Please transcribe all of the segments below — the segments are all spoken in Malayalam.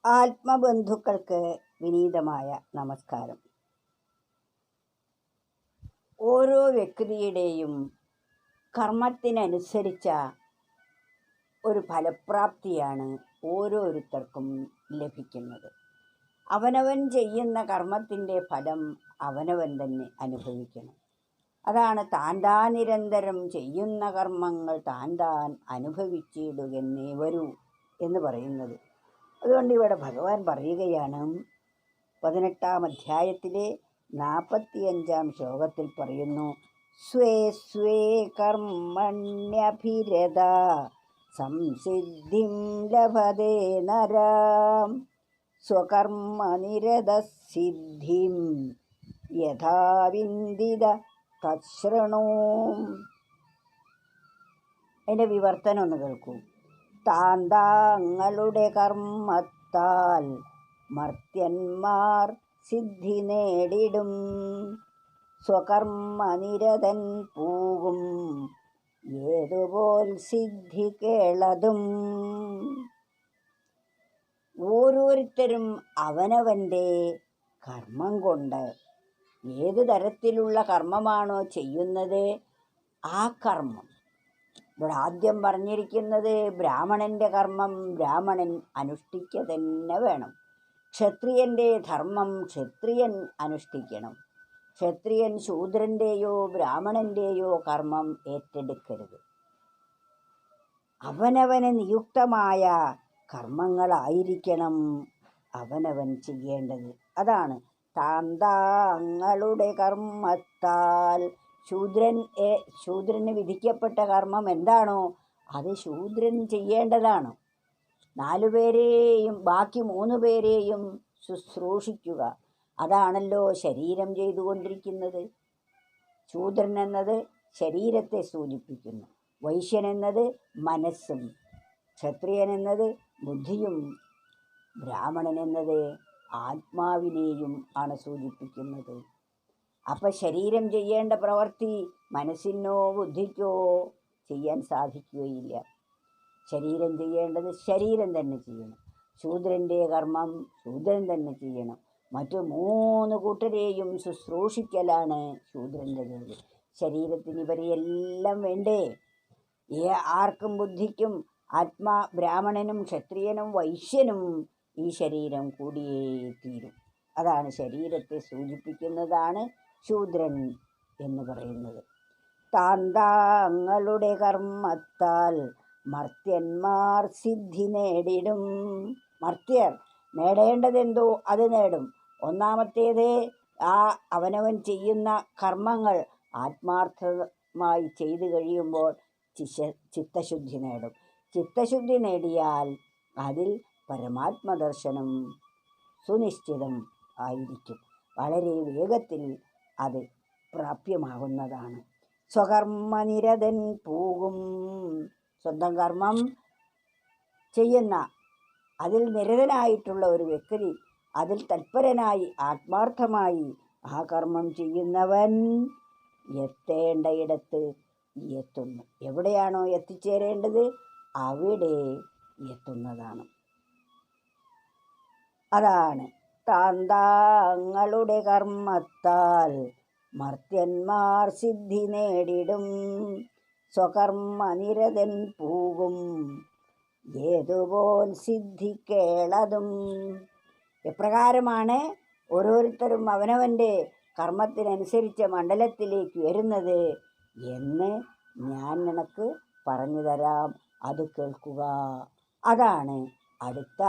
ആത്മബന്ധുക്കൾക്ക് വിനീതമായ നമസ്കാരം. ഓരോ വ്യക്തിയുടെയും കർമ്മത്തിനനുസരിച്ച ഒരു ഫലപ്രാപ്തിയാണ് ഓരോരുത്തർക്കും ലഭിക്കുന്നത്. അവനവൻ ചെയ്യുന്ന കർമ്മത്തിൻ്റെ ഫലം അവനവൻ തന്നെ അനുഭവിക്കണം. അതാണ് താൻ നിരന്തരം ചെയ്യുന്ന കർമ്മങ്ങൾ താൻ അനുഭവിച്ചിടുകെന്നേ വരൂ എന്ന് പറയുന്നത്. അതുകൊണ്ട് ഇവിടെ ഭഗവാൻ പറയുകയാണ്, 18-ാം അധ്യായത്തിലെ 45-ാം ശ്ലോകത്തിൽ പറയുന്നു, സ്വേ സ്വേ കർമ്മണ്യഭിരത സംസിദ്ധിം ലഭതേ നരാം സ്വകർമ്മനിരതസിദ്ധിം യഥാ വിന്ദിത തശ്രണൂ. അതിൻ്റെ വിവർത്തനം ഒന്ന് കേൾക്കൂ. താന്താങ്ങളുടെ കർമ്മത്താൽ മർത്യന്മാർ സിദ്ധി നേടിടും, സ്വകർമ്മനിരതൻ പൂകും ഏതുപോൽ സിദ്ധി കേളതും. ഓരോരുത്തരും അവനവൻ്റെ കർമ്മം കൊണ്ട് ഏതു തരത്തിലുള്ള കർമ്മമാണോ ചെയ്യുന്നത് ആ കർമ്മം, ഇവിടെ ആദ്യം പറഞ്ഞിരിക്കുന്നത് ബ്രാഹ്മണൻ്റെ കർമ്മം ബ്രാഹ്മണൻ അനുഷ്ഠിക്കുക തന്നെ വേണം. ക്ഷത്രിയൻ്റെ ധർമ്മം ക്ഷത്രിയൻ അനുഷ്ഠിക്കണം. ക്ഷത്രിയൻ ശൂദ്രൻ്റെയോ ബ്രാഹ്മണൻ്റെയോ കർമ്മം ഏറ്റെടുക്കരുത്. അവനവന് നിയുക്തമായ കർമ്മങ്ങളായിരിക്കണം അവനവൻ ചെയ്യേണ്ടത്. അതാണ് താന്താങ്ങളുടെ കർമ്മത്താൽ. ശൂദ്രന് വിധിക്കപ്പെട്ട കർമ്മം എന്താണോ അത് ശൂദ്രൻ ചെയ്യേണ്ടതാണ്. 4 പേരെയും ബാക്കി 3 പേരെയും ശുശ്രൂഷിക്കുക, അതാണല്ലോ ശരീരം ചെയ്തുകൊണ്ടിരിക്കുന്നത്. ശൂദ്രൻ എന്നത് ശരീരത്തെ സൂചിപ്പിക്കുന്നു, വൈശ്യൻ എന്നത് മനസ്സും, ക്ഷത്രിയൻ എന്നത് ബുദ്ധിയും, ബ്രാഹ്മണൻ എന്നത് ആത്മാവിനെയും ആണ് സൂചിപ്പിക്കുന്നത്. അപ്പം ശരീരം ചെയ്യേണ്ട പ്രവൃത്തി മനസ്സിനോ ബുദ്ധിക്കോ ചെയ്യാൻ സാധിക്കുകയില്ല. ശരീരം ചെയ്യേണ്ടത് ശരീരം തന്നെ ചെയ്യണം. ശൂദ്രൻ്റെ കർമ്മം ശൂദ്രൻ തന്നെ ചെയ്യണം. മറ്റു 3 കൂട്ടരെയും ശുശ്രൂഷിക്കലാണ് ശൂദ്രൻ്റെ ജോലി. ശരീരത്തിന് ഇവരെയെല്ലാം വേണ്ടേ? ആർക്കും ബുദ്ധിക്കും ബ്രാഹ്മണനും ക്ഷത്രിയനും വൈശ്യനും ഈ ശരീരം കൂടിയേ തീരും. അതാണ് ശരീരത്തെ സൂചിപ്പിക്കുന്നതാണ് ശൂദ്രൻ എന്ന് പറയുന്നത്. താന്താങ്ങളുടെ കർമ്മത്താൽ മർത്യന്മാർ സിദ്ധി നേടിടും. മർത്യർ നേടേണ്ടതെന്തോ അത് നേടും. ഒന്നാമത്തേത് അവനവൻ ചെയ്യുന്ന കർമ്മങ്ങൾ ആത്മാർത്ഥമായി ചെയ്തു കഴിയുമ്പോൾ ചിത്തശുദ്ധി നേടും. ചിത്തശുദ്ധി നേടിയാൽ അതിൽ പരമാത്മദർശനം സുനിശ്ചിതം ആയിരിക്കും. വളരെ വേഗത്തിൽ അത് പ്രാപ്യമാകുന്നതാണ്. സ്വകർമ്മനിരതൻ പൂകും. സ്വന്തം കർമ്മം ചെയ്യുന്ന അതിൽ നിരതനായിട്ടുള്ള ഒരു വ്യക്തി, അതിൽ തൽപരനായി ആത്മാർത്ഥമായി ആ കർമ്മം ചെയ്യുന്നവൻ എത്തേണ്ടയിടത്ത് എത്തുന്നു. എവിടെയാണോ എത്തിച്ചേരേണ്ടത് അവിടെ എത്തുന്നതാണ്. അതാണ് താന്താങ്ങളുടെ കർമ്മത്താൽ മർത്യന്മാർ സിദ്ധി നേടിടും, സ്വകർമ്മനിരതൻ പൂകും ഏതുപോൽ സിദ്ധി കേളതും. എപ്രകാരമാണ് ഓരോരുത്തരും അവനവൻ്റെ കർമ്മത്തിനനുസരിച്ച മണ്ഡലത്തിലേക്ക് വരുന്നത് എന്ന് ഞാൻ നിനക്ക് പറഞ്ഞു തരാം, അത് കേൾക്കുക. അതാണ് അടുത്ത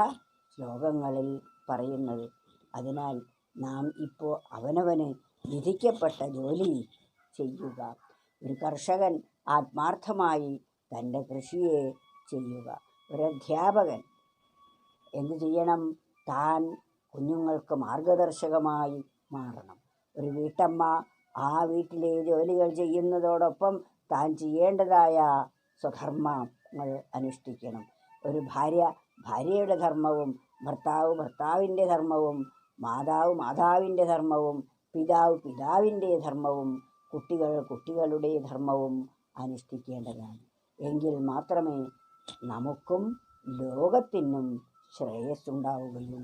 ശ്ലോകങ്ങളിൽ പറയുന്നത്. അതിനാൽ നാം ഇപ്പോൾ അവനവന് വിധിക്കപ്പെട്ട ജോലി ചെയ്യുക. ഒരു കർഷകൻ ആത്മാർത്ഥമായി തൻ്റെ കൃഷിയെ ചെയ്യുക. ഒരു അധ്യാപകൻ എന്തു ചെയ്യണം? താൻ കുഞ്ഞുങ്ങൾക്ക് മാർഗദർശകമായി മാറണം. ഒരു വീട്ടമ്മ ആ വീട്ടിലെ ജോലികൾ ചെയ്യുന്നതോടൊപ്പം താൻ ചെയ്യേണ്ടതായ സ്വധർമ്മങ്ങൾ അനുഷ്ഠിക്കണം. ഒരു ഭാര്യയുടെ ധർമ്മവും ഭർത്താവിൻ്റെ ധർമ്മവും മാതാവിൻ്റെ ധർമ്മവും പിതാവിൻ്റെ ധർമ്മവും കുട്ടികളുടെ ധർമ്മവും അനുഷ്ഠിക്കേണ്ടതാണ്. എങ്കിൽ മാത്രമേ നമുക്കും ലോകത്തിനും ശ്രേയസ്സുണ്ടാവുകയുള്ളൂ.